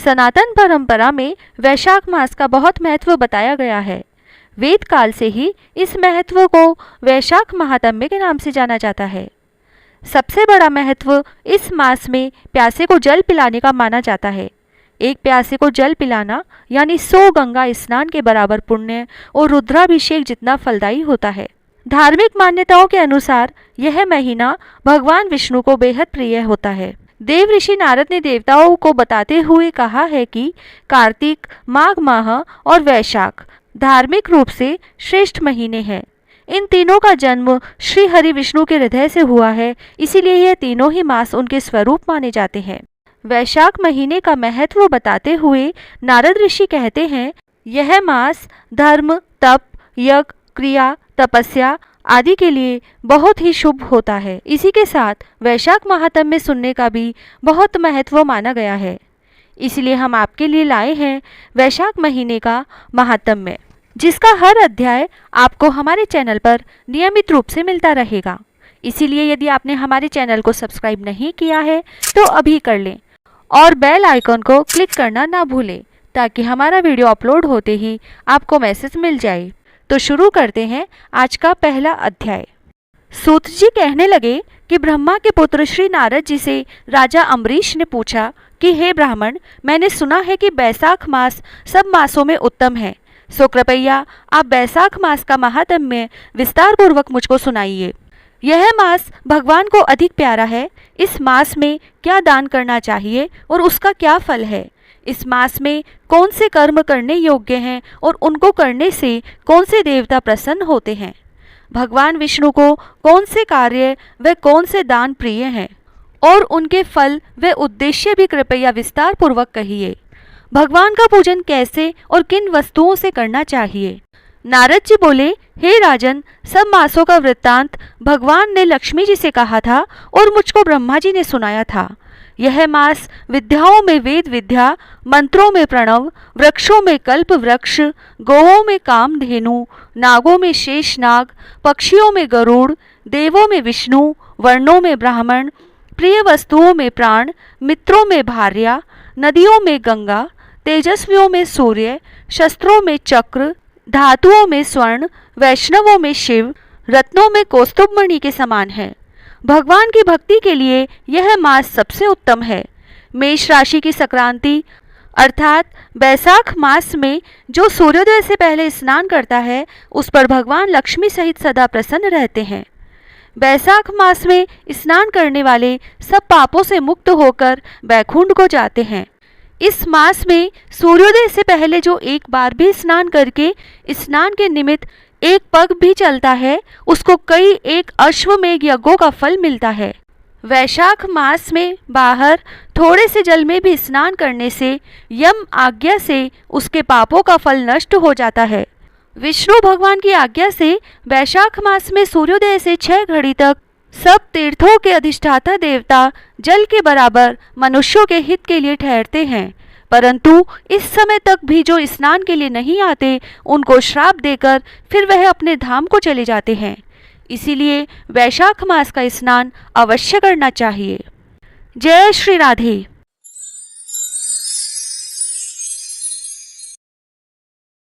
सनातन परंपरा में वैशाख मास का बहुत महत्व बताया गया है। वेद काल से ही इस महत्व को वैशाख महात्म्य के नाम से जाना जाता है। सबसे बड़ा महत्व इस मास में प्यासे को जल पिलाने का माना जाता है। एक प्यासे को जल पिलाना यानी 100 गंगा स्नान के बराबर पुण्य और रुद्राभिषेक जितना फलदायी होता है। धार्मिक मान्यताओं के अनुसार यह महीना भगवान विष्णु को बेहद प्रिय होता है। देव ऋषि नारद ने देवताओं को बताते हुए कहा है कि कार्तिक, माघ माह और वैशाख धार्मिक रूप से श्रेष्ठ महीने हैं। इन तीनों का जन्म श्री हरि विष्णु के हृदय से हुआ है, इसीलिए यह तीनों ही मास उनके स्वरूप माने जाते हैं। वैशाख महीने का महत्व बताते हुए नारद ऋषि कहते हैं, यह मास धर्म, तप, यज्ञ, क्रिया, तपस्या आदि के लिए बहुत ही शुभ होता है। इसी के साथ वैशाख महात्म्य सुनने का भी बहुत महत्व माना गया है। इसलिए हम आपके लिए लाए हैं वैशाख महीने का महात्म्य, जिसका हर अध्याय आपको हमारे चैनल पर नियमित रूप से मिलता रहेगा। इसीलिए यदि आपने हमारे चैनल को सब्सक्राइब नहीं किया है तो अभी कर लें और बेल आइकन को क्लिक करना ना भूलें, ताकि हमारा वीडियो अपलोड होते ही आपको मैसेज मिल जाए। तो शुरू करते हैं आज का पहला अध्याय। सूत जी कहने लगे कि ब्रह्मा के पुत्र श्री नारद जी से राजा अम्बरीश ने पूछा कि हे ब्राह्मण, मैंने सुना है कि बैसाख मास सब मासों में उत्तम है, सो कृपया आप बैसाख मास का महात्म्य विस्तार पूर्वक मुझको सुनाइए। यह मास भगवान को अधिक प्यारा है। इस मास में क्या दान करना चाहिए और उसका क्या फल है? इस मास में कौन से कर्म करने योग्य हैं और उनको करने से कौन से देवता प्रसन्न होते हैं? भगवान विष्णु को कौन से कार्य व कौन से दान प्रिय हैं और उनके फल व उद्देश्य भी कृपया विस्तार पूर्वक कहिए। भगवान का पूजन कैसे और किन वस्तुओं से करना चाहिए? नारद जी बोले, हे राजन, सब मासों का वृत्तांत भगवान ने लक्ष्मी जी से कहा था और मुझको ब्रह्मा जी ने सुनाया था। यह मास विद्याओं में वेद विद्या, मंत्रों में प्रणव, वृक्षों में कल्प वृक्ष, गौओं में कामधेनु, नागों में शेष नाग, पक्षियों में गरुड़, देवों में विष्णु, वर्णों में ब्राह्मण, प्रिय वस्तुओं में प्राण, मित्रों में भार्या, नदियों में गंगा, तेजस्वियों में सूर्य, शस्त्रों में चक्र, धातुओं में स्वर्ण, वैष्णवों में शिव, रत्नों में कौस्तुभमणि के समान है। भगवान की भक्ति के लिए यह मास सबसे उत्तम है। मेष राशि की संक्रांति अर्थात बैसाख मास में जो सूर्योदय से पहले स्नान करता है, उस पर भगवान लक्ष्मी सहित सदा प्रसन्न रहते हैं। बैसाख मास में स्नान करने वाले सब पापों से मुक्त होकर बैकुंठ को जाते हैं। इस मास में सूर्योदय से पहले जो एक बार भी स्नान करके स्नान के निमित्त एक पग भी चलता है, उसको कई एक अश्वमेघ यज्ञों का फल मिलता है। वैशाख मास में बाहर थोड़े से जल में भी स्नान करने से यम आज्ञा से उसके पापों का फल नष्ट हो जाता है। विष्णु भगवान की आज्ञा से वैशाख मास में सूर्योदय से 6 घड़ी तक सब तीर्थों के अधिष्ठाता देवता जल के बराबर मनुष्यों के हित के लिए ठहरते हैं, परंतु इस समय तक भी जो स्नान के लिए नहीं आते, उनको श्राप देकर फिर वह अपने धाम को चले जाते हैं। इसीलिए वैशाख मास का स्नान अवश्य करना चाहिए। जय श्री राधे।